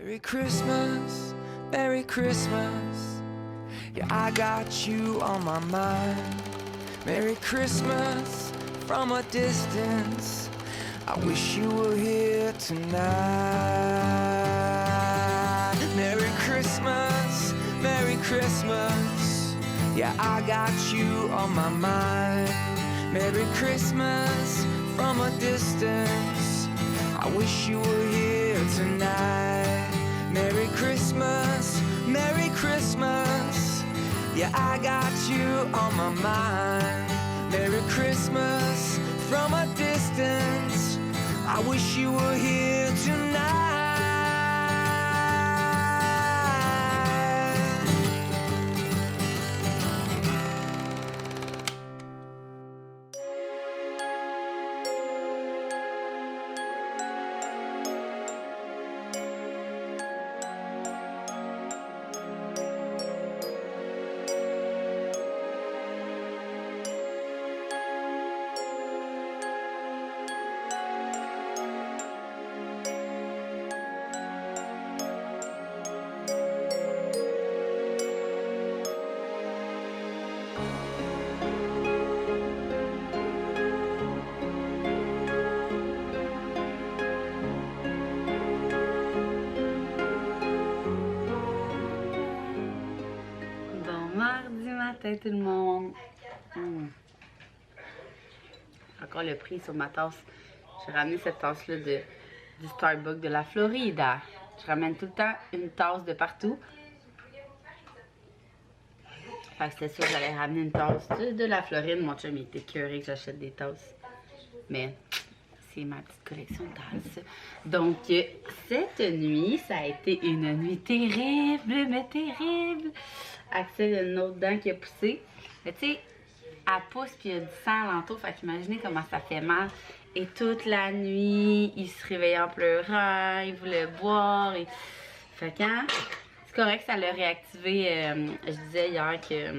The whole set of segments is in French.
Merry Christmas, Merry Christmas. Yeah, I got you on my mind. Merry Christmas from a distance. I wish you were here tonight. Merry Christmas, Merry Christmas. Yeah, I got you on my mind. Merry Christmas from a distance. I wish you were here tonight. Merry Christmas, Merry Christmas. Yeah, I got you on my mind. Merry Christmas from a distance. I wish you were here tonight. Tout le monde. Encore le prix sur ma tasse. J'ai ramené cette tasse-là du Starbucks de la Florida. Je ramène tout le temps une tasse de partout. Fait que c'était sûr que j'allais ramener une tasse de la Floride. Mon chum il était curé que j'achète des tasses. Mais c'est ma petite collection de tasses. Donc cette nuit, ça a été une nuit terrible, mais terrible. Axel a une autre dent qui a poussé. Mais tu sais, elle pousse puis il y a du sang alentour. Fait qu'imaginez comment ça fait mal. Et toute la nuit, il se réveillait en pleurant, il voulait boire. Et... Fait que c'est correct, ça l'a réactivé. Je disais hier que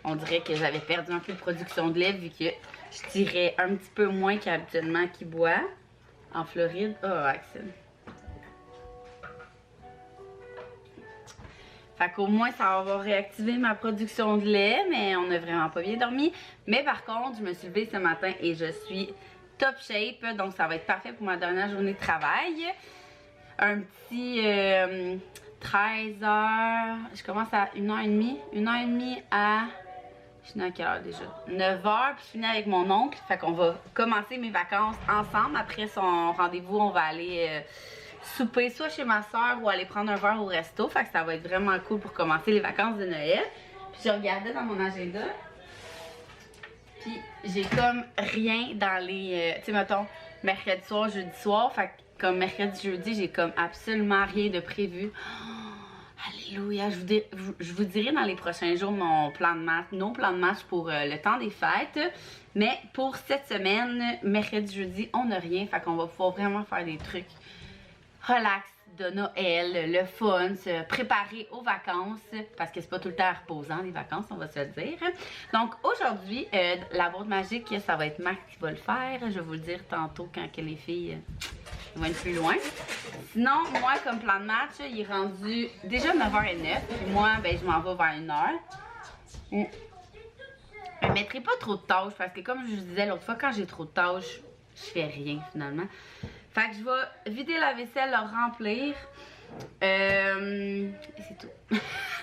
on dirait que j'avais perdu un peu de production de lait vu que je tirais un petit peu moins qu'habituellement qu'il boit en Floride. Oh, Axel. Fait qu'au moins, ça va avoir réactivé ma production de lait, mais on n'a vraiment pas bien dormi. Mais par contre, je me suis levée ce matin et je suis top shape. Donc, ça va être parfait pour ma dernière journée de travail. Un petit 13h. Je commence à 1h30. 1h30 à... Je finis à quelle heure déjà? 9h, puis je finis avec mon oncle. Fait qu'on va commencer mes vacances ensemble. Après son rendez-vous, on va aller... souper soit chez ma soeur ou aller prendre un verre au resto. Fait que ça va être vraiment cool pour commencer les vacances de Noël. Puis je regardais dans mon agenda. Puis j'ai comme rien dans les... tu sais, mettons, mercredi soir, jeudi soir. Fait que comme mercredi, jeudi, j'ai comme absolument rien de prévu. Oh, alléluia! Je vous dirai dans les prochains jours mon plan de match, nos plans de match pour le temps des fêtes. Mais pour cette semaine, mercredi, jeudi, on n'a rien. Fait qu'on va pouvoir vraiment faire des trucs relax de Noël, le fun, se préparer aux vacances, parce que c'est pas tout le temps reposant les vacances, on va se le dire. Donc aujourd'hui, la boîte magique, ça va être Max qui va le faire. Je vais vous le dire tantôt quand que les filles vont être plus loin. Sinon, moi, comme plan de match, il est rendu déjà 9h09. Puis moi, ben, je m'en vais vers 1h. Je ne mettrai pas trop de tâches, parce que comme je vous disais l'autre fois, quand j'ai trop de tâches, je fais rien finalement. Fait que je vais vider la vaisselle, la remplir. Et c'est tout.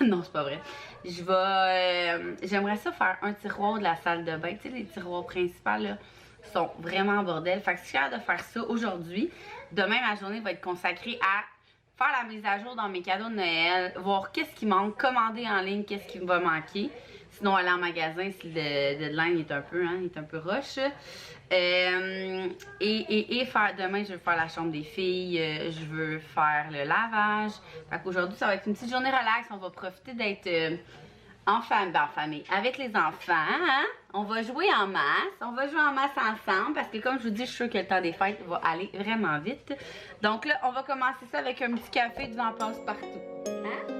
Non, c'est pas vrai. Je vais... j'aimerais ça faire un tiroir de la salle de bain. Tu sais, les tiroirs principaux, là, sont vraiment en bordel. Fait que si je suis capable de faire ça aujourd'hui, demain, ma journée va être consacrée à faire la mise à jour dans mes cadeaux de Noël, voir qu'est-ce qui manque, commander en ligne qu'est-ce qui me va manquer. Sinon, aller en magasin si le deadline est un peu rush. Et faire demain, je veux faire la chambre des filles, je veux faire le lavage. Fait qu'aujourd'hui, ça va être une petite journée relax. On va profiter d'être en famille, avec les enfants. Hein? On va jouer en masse. On va jouer en masse ensemble parce que comme je vous dis, je suis sûre que le temps des fêtes va aller vraiment vite. Donc là, on va commencer ça avec un petit café de vent passe-partout. Hein?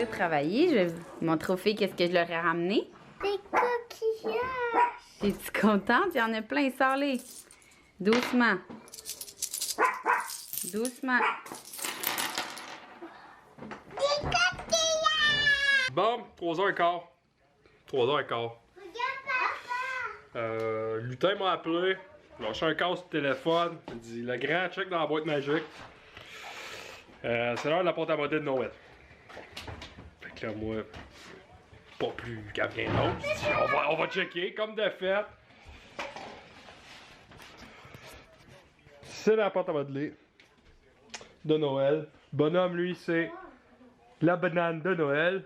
partir travailler. Je vais vous montrer aux filles qu'est-ce que je leur ai ramené. Des coquillages. Es-tu contente? Il y en a plein, sors-les. Doucement. Doucement. Des coquillages. Bon, 3h15. 3h15. Regarde, papa. Lutin m'a appelé. Il a lâché un casse de téléphone. Il dit le grand check dans la boîte magique. C'est l'heure de la pâte à modeler de Noël. Fait que là, moi, pas plus qu'à rien d'autre. On va checker, comme de fait. C'est la pâte à modeler de Noël. Bonhomme, lui, c'est la banane de Noël.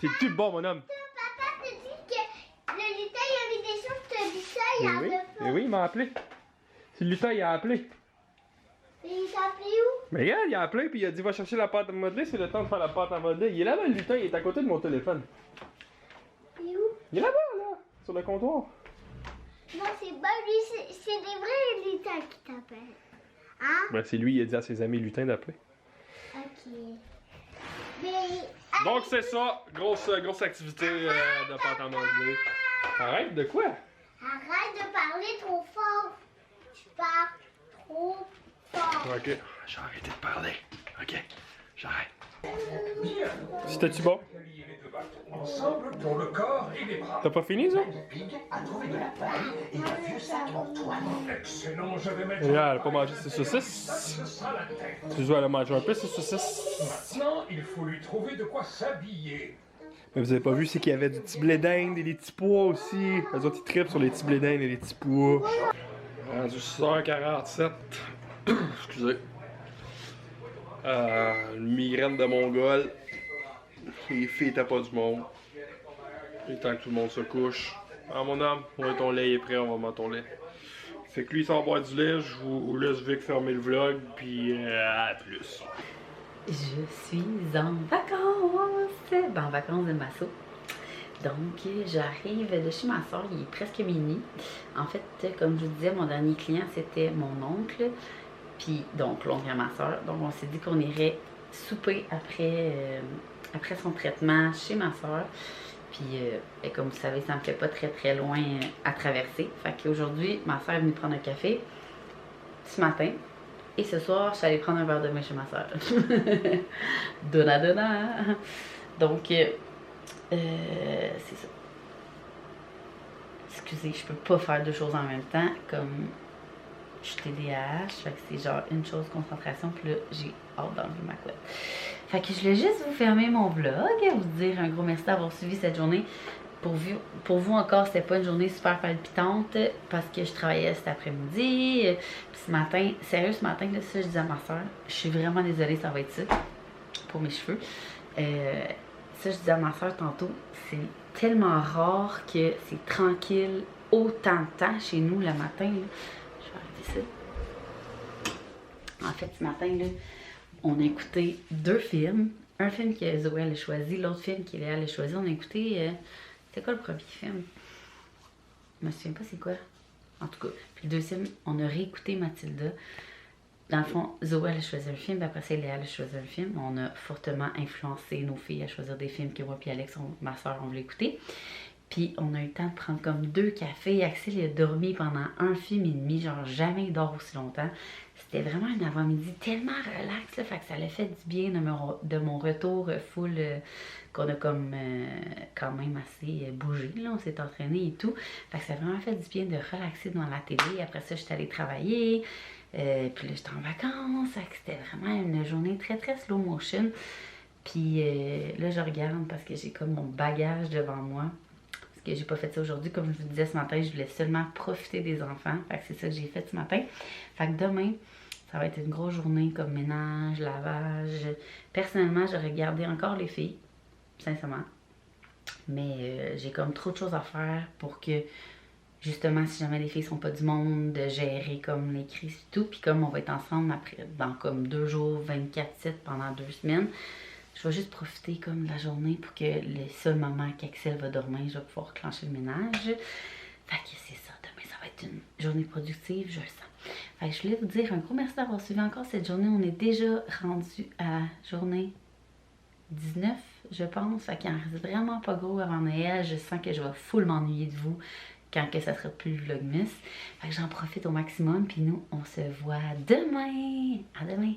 C'est-tu bon, bonhomme? Papa te dit que le lutin il a mis des choses, tu as dit ça, il Eh en oui, veut eh pas. oui, il m'a appelé. C'est le lutin, il a appelé. Et il t'a appelé où? Mais regarde, il a appelé puis il a dit va chercher la pâte à modeler, c'est le temps de faire la pâte à modeler. Il est là-bas le lutin, il est à côté de mon téléphone. Et où? Il est là-bas, là, sur le comptoir. Non, c'est pas lui, c'est des vrais lutins qui t'appellent. Hein? Ben c'est lui, il a dit à ses amis lutins d'appeler. Ok. Mais. Donc c'est ça, grosse activité de pâte à modeler. Arrête, de quoi? Arrête de parler trop fort. Tu parles trop fort. Ok, j'ai arrêté de parler. Ok, j'arrête. C'était-tu bon? Ensemble pour le corps et les bras. T'as pas fini, ça? Pig a trouvé de la paille et un vieux sac d'Antoine. Excellent, je vais mettre. Regarde, elle a pas mangé ses Ça, saucisses. ce sera la tête. Tu dois aller manger un peu ses saucisses. Maintenant, il faut lui trouver de quoi s'habiller. Mais vous avez pas vu, c'est qu'il y avait du petit blé d'Inde et des petits pois aussi. Les autres, ils trippent sur les petits blés d'Inde et les petits pois. Rendu 6h47. Excusez. Une migraine de Mongol. Les filles étaient pas du monde. Il est temps que tout le monde se couche. Ah mon homme, ouais, ton lait est prêt, on va mettre ton lait. Fait que lui il s'en va boire du lait, je vous laisse Vic fermer le vlog, puis à plus. Je suis en vacances. Ben, en vacances de Masso. Donc, j'arrive de chez ma soeur, il est presque minuit. En fait, comme je vous disais, mon dernier client, c'était mon oncle. Puis, donc, l'oncle à ma soeur. Donc, on s'est dit qu'on irait souper après son traitement chez ma soeur. Puis, et comme vous savez, ça me fait pas très loin à traverser. Fait qu'aujourd'hui, ma soeur est venue prendre un café ce matin. Et ce soir, je suis allée prendre un verre de vin chez ma soeur. Donna. Donc, c'est ça. Excusez, je peux pas faire deux choses en même temps. Comme je suis TDAH, fait que c'est genre une chose concentration, puis là, j'ai hâte d'enlever ma couette. Fait que je voulais juste vous fermer mon vlog, vous dire un gros merci d'avoir suivi cette journée. Pour vous encore, c'était pas une journée super palpitante parce que je travaillais cet après-midi. Puis ce matin, sérieux, ce matin, là, ça, je disais à ma soeur, je suis vraiment désolée, ça va être ça pour mes cheveux. Ça, je disais à ma soeur tantôt, c'est tellement rare que c'est tranquille autant de temps chez nous le matin. Là. Je vais arrêter ça. En fait, ce matin, là, on a écouté deux films. Un film que Zoé a choisi, l'autre film qu'Léa a choisi. On a écouté. C'était quoi le premier film? Je me souviens pas c'est quoi. En tout cas. Puis le deuxième, on a réécouté Mathilda. Dans le fond, Zoé a choisi un film, puis après ça, Léa a choisi un film. On a fortement influencé nos filles à choisir des films que moi et Alex, ma soeur, on voulait écouter. Puis on a eu le temps de prendre comme 2 cafés. Axel il a dormi pendant un film et demi, genre jamais il dort aussi longtemps. C'était vraiment un avant-midi tellement relax, là, fait que ça l'a fait du bien de mon retour full, qu'on a comme quand même assez bougé, là, on s'est entraîné et tout. Fait que ça a vraiment fait du bien de relaxer devant la télé. Après ça, j'étais allée travailler, puis là j'étais en vacances, fait que c'était vraiment une journée très slow motion. Puis là je regarde parce que j'ai comme mon bagage devant moi. Parce que j'ai pas fait ça aujourd'hui, comme je vous disais ce matin, je voulais seulement profiter des enfants. Fait que c'est ça que j'ai fait ce matin. Fait que demain, ça va être une grosse journée comme ménage, lavage. Personnellement, j'aurais gardé encore les filles, sincèrement. Mais j'ai comme trop de choses à faire pour que, justement, si jamais les filles sont pas du monde, de gérer comme les crises et tout. Puis comme on va être ensemble après, dans comme 2 jours, 24/7 pendant 2 semaines, je vais juste profiter comme de la journée pour que les seuls moments qu'Axel va dormir, je vais pouvoir clencher le ménage. Fait que c'est ça, demain ça va être une journée productive, je le sens. Fait que je voulais vous dire un gros merci d'avoir suivi encore cette journée. On est déjà rendu à journée 19, je pense. Fait qu'il en reste vraiment pas gros avant Noël. Je sens que je vais full m'ennuyer de vous quand que ça sera plus Vlogmas. Fait que j'en profite au maximum. Puis nous, on se voit demain. À demain.